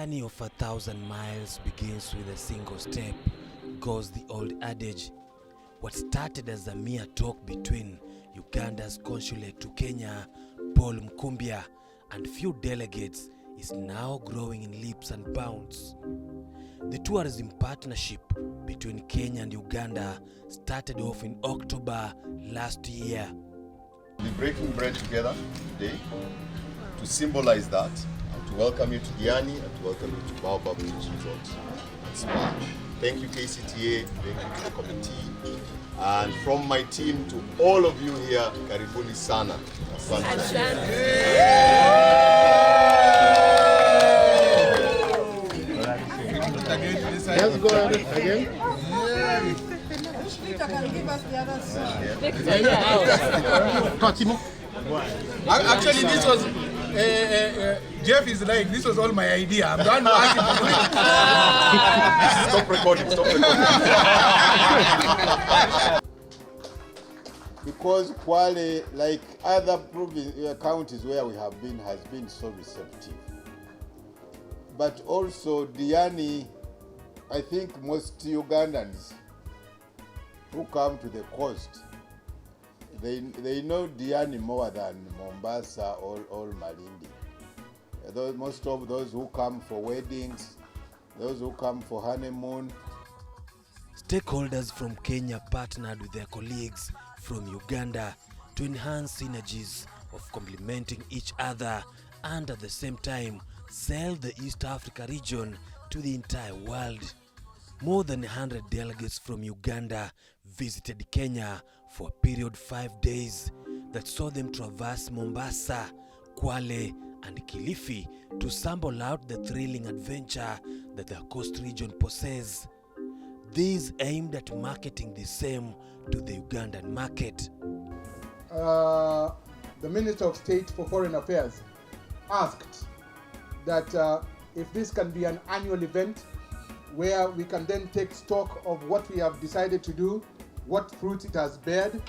journey of 1,000 miles begins with a single step, goes the old adage. What started as a mere talk between Uganda's consulate to Kenya, Paul Mkumbia, and few delegates is now growing in leaps and bounds. The tourism partnership between Kenya and Uganda started off in October last year. We're breaking bread together today to symbolize that, and to welcome you to Diani and to welcome you to Baobab Beach Resort and Spa. Thank you KCTA, thank you to the committee, and from my team to all of you here, karibuni sana. Let's go again. Actually, this was Jeff is like, this was all my idea. I'm the one who asked him to do it. Stop recording, stop recording. Because Kwale, like other counties where we have been, has been so receptive. But also Diani, I think most Ugandans who come to the coast, they know Diani more than Mombasa or Malindi. Most of those who come for weddings, those who come for honeymoon. Stakeholders from Kenya partnered with their colleagues from Uganda to enhance synergies of complementing each other and at the same time sell the East Africa region to the entire world. More than 100 delegates from Uganda visited Kenya for a period of 5 days that saw them traverse Mombasa, Kwale and Kilifi to sample out the thrilling adventure that the coast region possesses. These aimed at marketing the same to the Ugandan market. The Minister of State for Foreign Affairs asked that if this can be an annual event where we can then take stock of what we have decided to do, what fruits it has bared,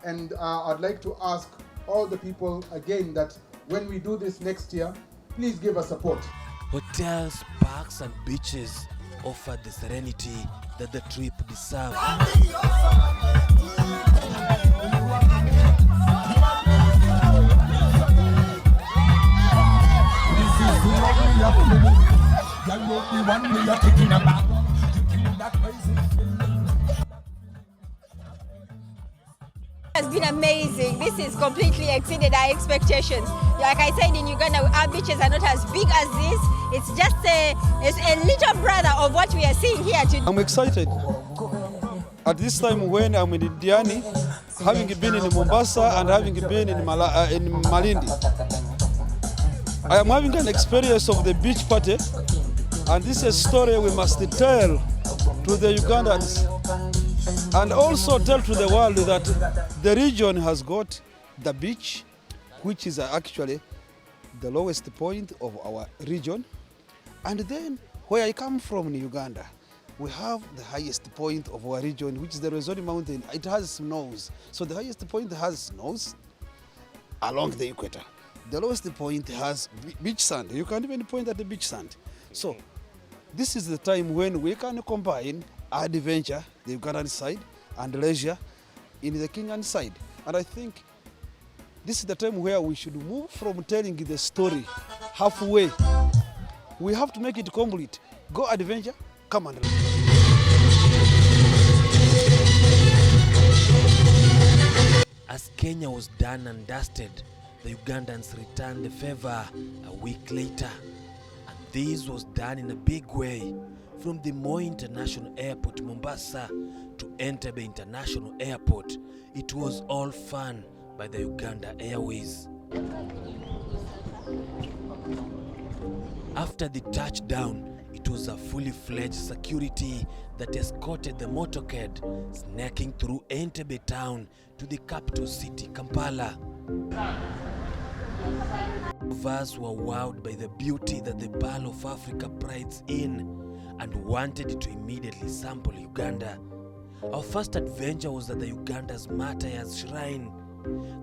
and I'd like to ask all the people again that when we do this next year, please give us support. Hotels, parks and beaches offered the serenity that the trip deserved. It's been amazing. This is completely exceeded our expectations. Like I said, in Uganda, our beaches are not as big as this. It's just a little brother of what we are seeing here today. I'm excited. At this time when I'm in Diani, having been in Mombasa and having been in Malindi, I am having an experience of the beach party, and this is a story we must tell to the Ugandans and also tell to the world that the region has got the beach, which is actually the lowest point of our region. And then where I come from in Uganda, we have the highest point of our region, which is the Rwenzori Mountain. It has snows. So the highest point has snows along the equator. The lowest point has beach sand. You can't even point at the beach sand. So this is the time when we can combine adventure, the Ugandan side, and leisure in the Kenyan side. And I think this is the time where we should move from telling the story halfway. We have to make it complete. Go adventure, come and learn. As Kenya was done and dusted, the Ugandans returned the favor a week later. And this was done in a big way. From the Moi International Airport, Mombasa, to Entebbe International Airport, it was all fun by the Uganda Airways. After the touchdown, it was a fully fledged security that escorted the motorcade, snaking through Entebbe town to the capital city, Kampala. Us were wowed by the beauty that the Pearl of Africa prides in and wanted to immediately sample Uganda. Our first adventure was at the Uganda's Matayas Shrine.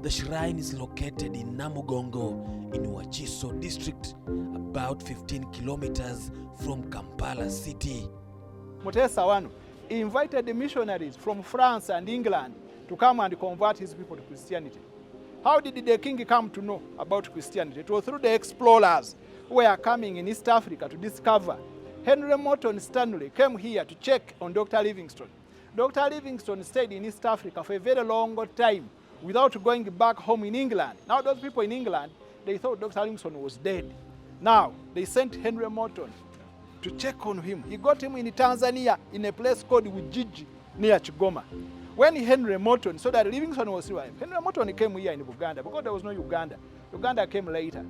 The shrine is located in Namugongo in Wachiso district, about 15 kilometers from Kampala city. Mutesa Wanu invited the missionaries from France and England to come and convert his people to Christianity. How did the king come to know about Christianity? It was through the explorers who were coming in East Africa to discover. Henry Morton Stanley came here to check on Dr. Livingstone. Dr. Livingstone stayed in East Africa for a very long time without going back home in England. Now those people in England, they thought Dr. Livingstone was dead. Now they sent Henry Morton to check on him. He got him in Tanzania in a place called Ujiji near Kigoma. When Henry Morton saw that Livingstone was alive, Henry Morton came here in Uganda because there was no Uganda. Uganda came later.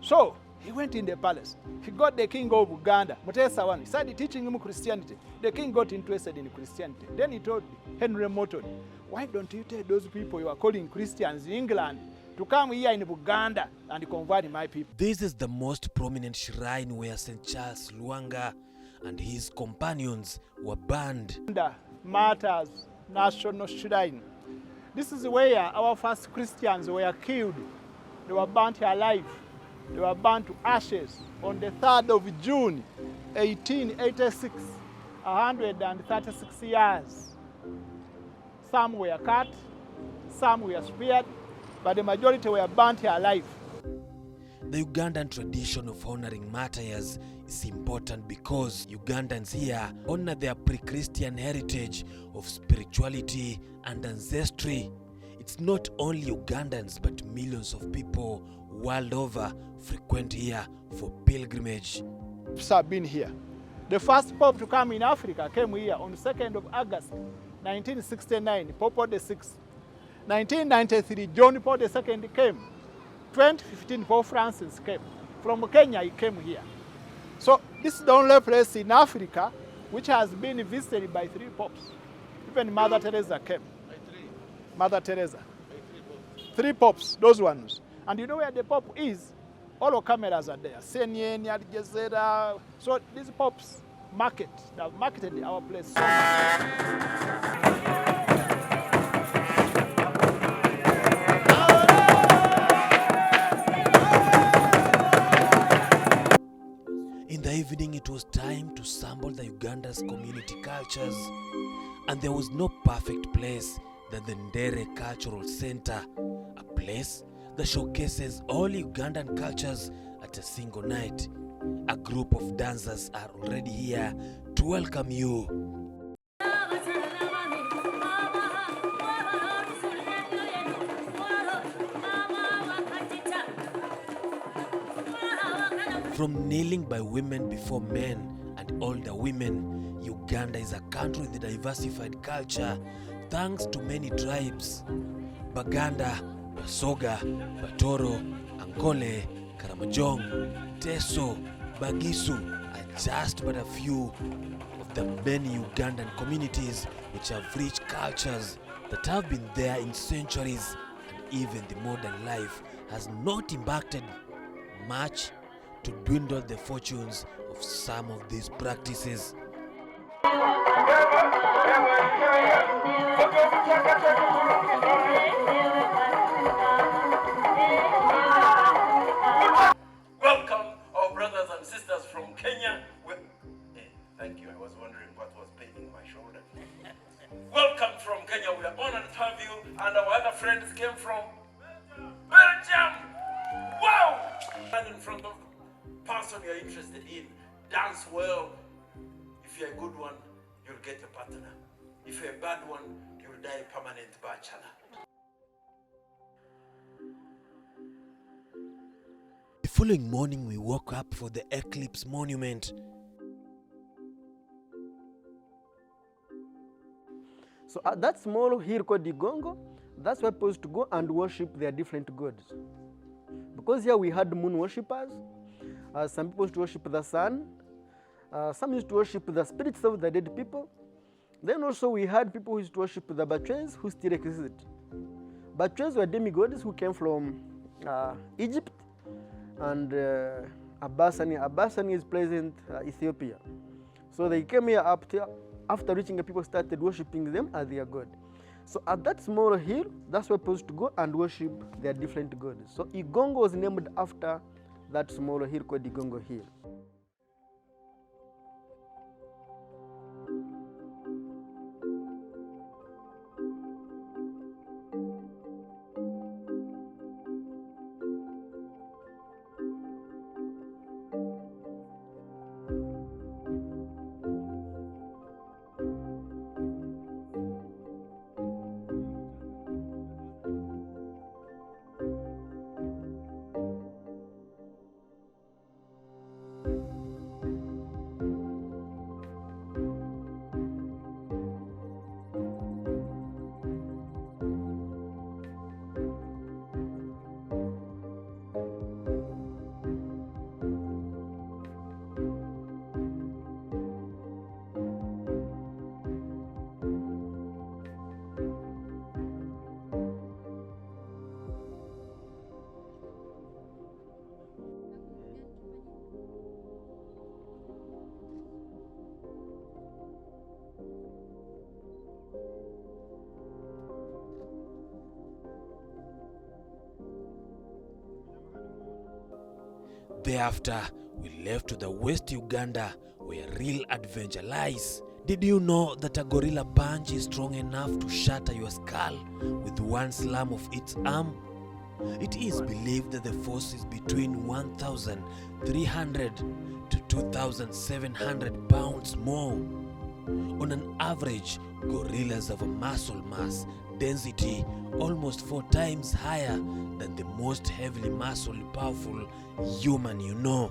So he went in the palace. He got the king of Uganda, Mutesa Wanu. He started teaching him Christianity. The king got interested in Christianity. Then he told Henry Morton, why don't you tell those people you are calling Christians in England to come here in Uganda and convert my people? This is the most prominent shrine where St. Charles Lwanga and his companions were burned. Martyrs National Shrine. This is where our first Christians were killed. They were burnt alive. They were burnt to ashes on the 3rd of June, 1886, 136 years. Some were cut, some were speared, but the majority were burnt alive. The Ugandan tradition of honoring martyrs is important because Ugandans here honor their pre-Christian heritage of spirituality and ancestry. It's not only Ugandans but millions of people world over frequent here for pilgrimage. Popes have been here. The first Pope to come in Africa came here on the 2nd of August, 1969, Pope Paul VI. 1993, John Paul II came. 2015, Pope Francis came. From Kenya, he came here. So this is the only place in Africa which has been visited by 3 popes. Even Mother Teresa came. Mother Teresa. 3 popes, those ones. And you know where the Pope is? All the cameras are there. Kenyan, Al Jazeera. So these popes they have marketed our place so much. In the evening, it was time to sample the Uganda's community cultures, and there was no perfect place than the Ndere Cultural Center, a place that showcases all Ugandan cultures at a single night. A group of dancers are already here to welcome you. From kneeling by women before men and older women, Uganda is a country with a diversified culture thanks to many tribes. Baganda, Basoga, Batoro, Ankole, Karamojong, Teso, Bagisu are just but a few of the many Ugandan communities which have rich cultures that have been there in centuries, and even the modern life has not impacted much to dwindle the fortunes of some of these practices. Welcome, our brothers and sisters from Kenya. Thank you. I was wondering what was paining my shoulder. Welcome from Kenya. We are honored to have you, and our other friends came from Belgium. Wow! And in front of the person you're interested in, dance well. If you're a good one, you'll get a partner. If you're a bad one, you'll die a permanent bachelor. The following morning, we woke up for the Eclipse Monument. So at that small hill called Igongo, that's where people used to go and worship their different gods. Because here we had moon worshippers, some people used to worship the sun, some used to worship the spirits of the dead people. Then also we had people who used to worship the Batwes, who still exist. Batwes were demigods who came from Egypt, and Abasani is present Ethiopia. So they came here after reaching the people started worshipping them as their god. So at that small hill, that's where people used to go and worship their different gods. So Igongo was named after that small hill called Igongo Hill. Thereafter, we left to the West Uganda, where real adventure lies. Did you know that a gorilla punch is strong enough to shatter your skull with one slam of its arm? It is believed that the force is between 1,300 to 2,700 pounds more. On an average, gorillas have a muscle mass density almost 4 times higher than the most heavily muscled, powerful human you know.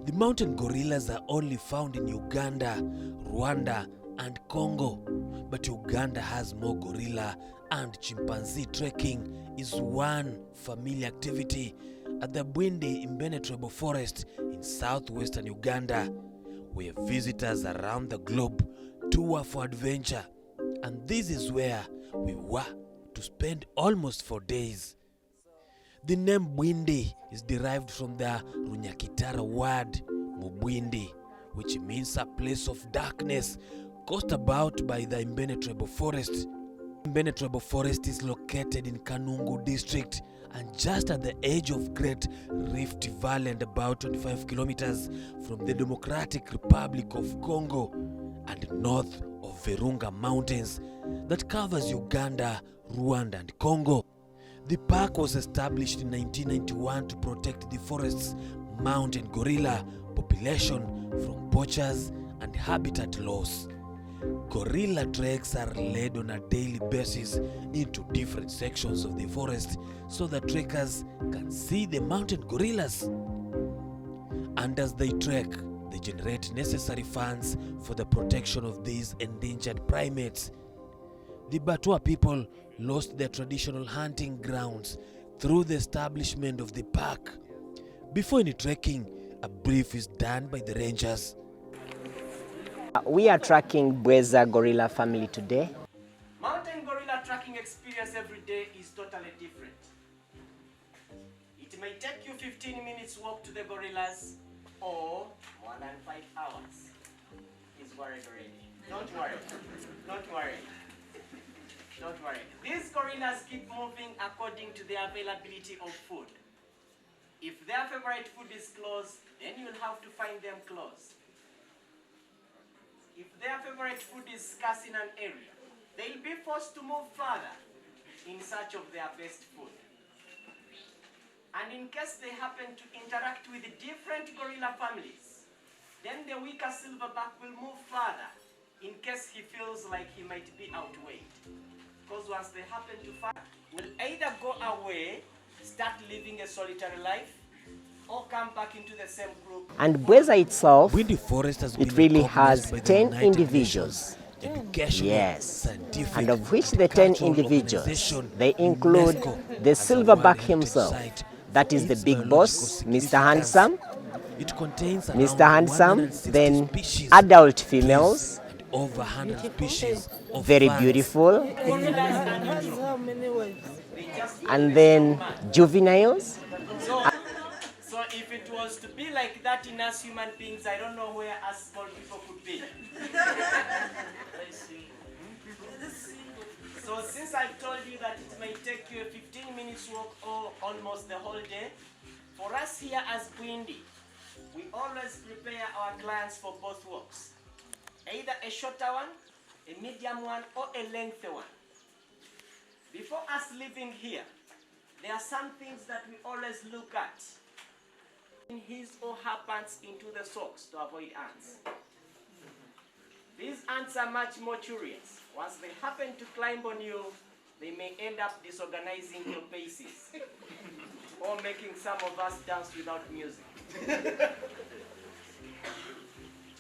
The mountain gorillas are only found in Uganda, Rwanda, and Congo, but Uganda has more gorilla, and chimpanzee trekking is one familiar activity at the Bwindi Impenetrable Forest in southwestern Uganda, where visitors around the globe tour for adventure. And this is where we were to spend almost 4 days. The name Bwindi is derived from the Runyakitara word Mubwindi, which means a place of darkness, coast about by the Impenetrable Forest. Impenetrable Forest is located in Kanungu district and just at the edge of Great Rift Valley and about 25 kilometers from the Democratic Republic of Congo and north of Virunga Mountains that covers Uganda, Rwanda, and Congo. The park was established in 1991 to protect the forest's mountain gorilla population from poachers and habitat loss. Gorilla treks are led on a daily basis into different sections of the forest so that trekkers can see the mountain gorillas. And as they trek, they generate necessary funds for the protection of these endangered primates. The Batwa people lost their traditional hunting grounds through the establishment of the park. Before any trekking, a brief is done by the rangers. We are tracking Bweza gorilla family today. Mountain gorilla tracking experience every day is totally different. It may take you 15 minutes walk to the gorillas or more than 5 hours. He's worried already. Don't worry. Don't worry. Don't worry. These gorillas keep moving according to the availability of food. If their favorite food is close, then you'll have to find them close. If their favorite food is scarce in an area, they'll be forced to move further in search of their best food. And in case they happen to interact with different gorilla families, then the weaker silverback will move further in case he feels like he might be outweighed. Because once they happen to fight, will either go away, start living a solitary life, or come back into the same group. And Bweza itself, Windy Forest has it really has 10 individuals. Yes, and of which the 10 individuals, they include the silverback himself, that is the big boss, Mr. Handsome, Mr. Handsome, then adult females, over 100 species of very plants. beautiful, and then juveniles. So if it was to be like that in us human beings, I don't know where us small people could be. since I've told you that it may take you a 15 minutes walk or almost the whole day, for us here as Bwindi, we always prepare our clients for both walks. Either a shorter one, a medium one, or a lengthy one. Before us leaving here, there are some things that we always look at. In his or her pants into the socks to avoid ants. These ants are much more curious. Once they happen to climb on you, they may end up disorganizing your paces or making some of us dance without music.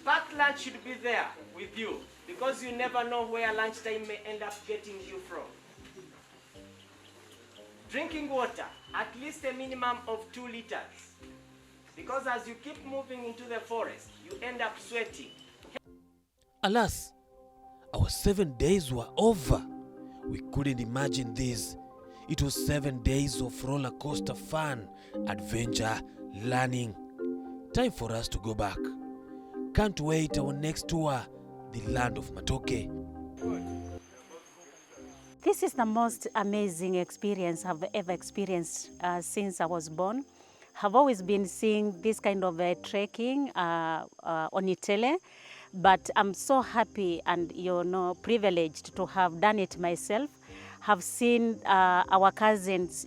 Packed lunch should be there with you because you never know where lunchtime may end up getting you from. Drinking water, at least a minimum of 2 liters. Because as you keep moving into the forest, you end up sweating. Alas, our 7 days were over. We couldn't imagine this. It was 7 days of roller coaster fun, adventure, learning. Time for us to go back. Can't wait our next tour, the land of Matoke. This is the most amazing experience I've ever experienced since I was born. I've always been seeing this kind of trekking on Itele, but I'm so happy and privileged to have done it myself. Have seen our cousins,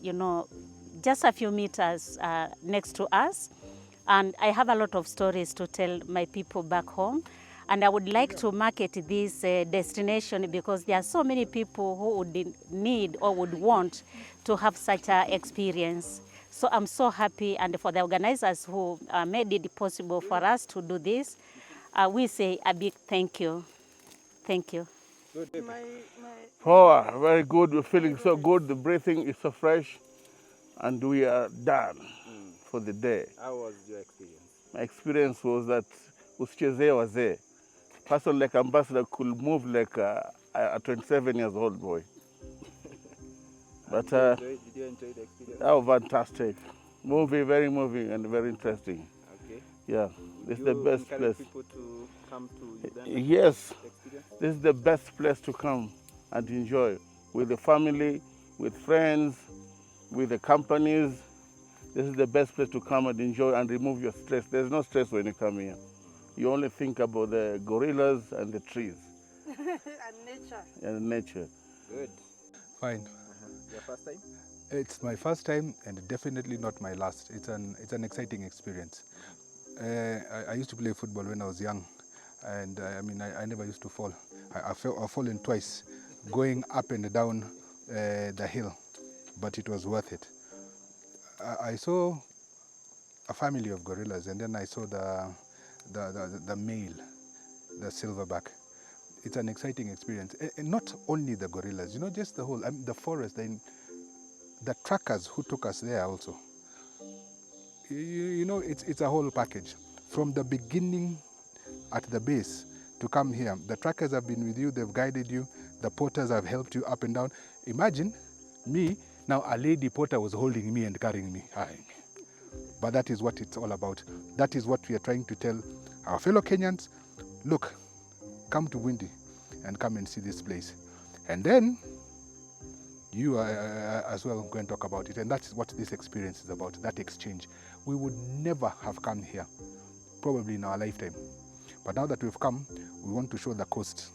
just a few meters next to us, and I have a lot of stories to tell my people back home. And I would like to market this destination because there are so many people who would need or would want to have such an experience. So I'm so happy, and for the organizers who made it possible for us to do this, we say a big thank you. Thank you. Oh, very good. We're feeling so good. The breathing is so fresh, and we are done for the day. How was your experience? My experience was that usichezee wazee. Person like Ambassador could move like a 27 years old boy. But did you enjoy the experience? Oh, fantastic. Very moving and very interesting. Okay. Yeah, this is the best place. People to come to Uganda? Yes, this is the best place to come and enjoy with the family, with friends, with the companies. This is the best place to come and enjoy and remove your stress. There's no stress when you come here. You only think about the gorillas and the trees. And nature. And nature. Good. Fine. Your first time? It's my first time and definitely not my last. It's an exciting experience. I used to play football when I was young, and I never used to fall. I've fallen twice, going up and down the hill, but it was worth it. I saw a family of gorillas, and then I saw the male, the silverback. It's an exciting experience. And not only the gorillas, just the whole, the forest, the trackers who took us there also. It's a whole package. From the beginning at the base to come here, the trackers have been with you, they've guided you, the porters have helped you up and down. Imagine me, now a lady porter was holding me and carrying me. But that is what it's all about. That is what we are trying to tell our fellow Kenyans. Look, come to Bwindi and come and see this place. And then you as well go and talk about it. And that's what this experience is about, that exchange. We would never have come here, probably in our lifetime. But now that we've come, we want to show the coast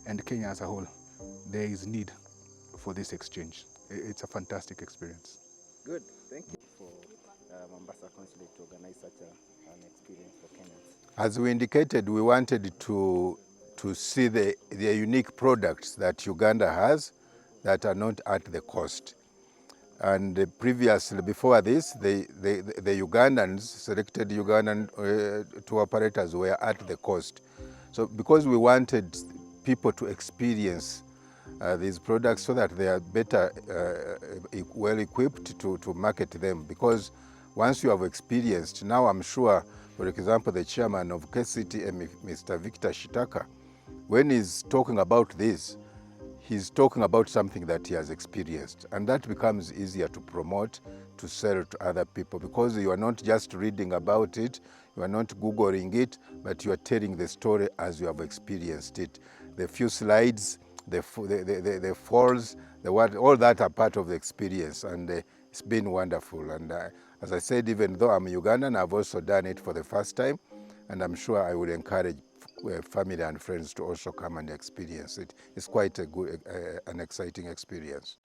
and Kenya as a whole, there is need for this exchange. It's a fantastic experience. Good, thank you for Mombasa Consulate to organize such an experience for Kenyans. As we indicated, we wanted to see the unique products that Uganda has that are not at the coast. And previously, before this, the Ugandans, selected Ugandan tour operators were at the coast. So because we wanted people to experience these products so that they are better, well equipped to market them, because once you have experienced, now I'm sure, for example, the chairman of KCTM, Mr. Victor Shitaka, when he's talking about this, he's talking about something that he has experienced, and that becomes easier to promote, to sell to other people, because you are not just reading about it, you are not Googling it, but you are telling the story as you have experienced it. The few slides, the falls, all that are part of the experience, and it's been wonderful. And as I said, even though I'm Ugandan, I've also done it for the first time, and I'm sure I would encourage family and friends to also come and experience it. It's quite a good, an exciting experience.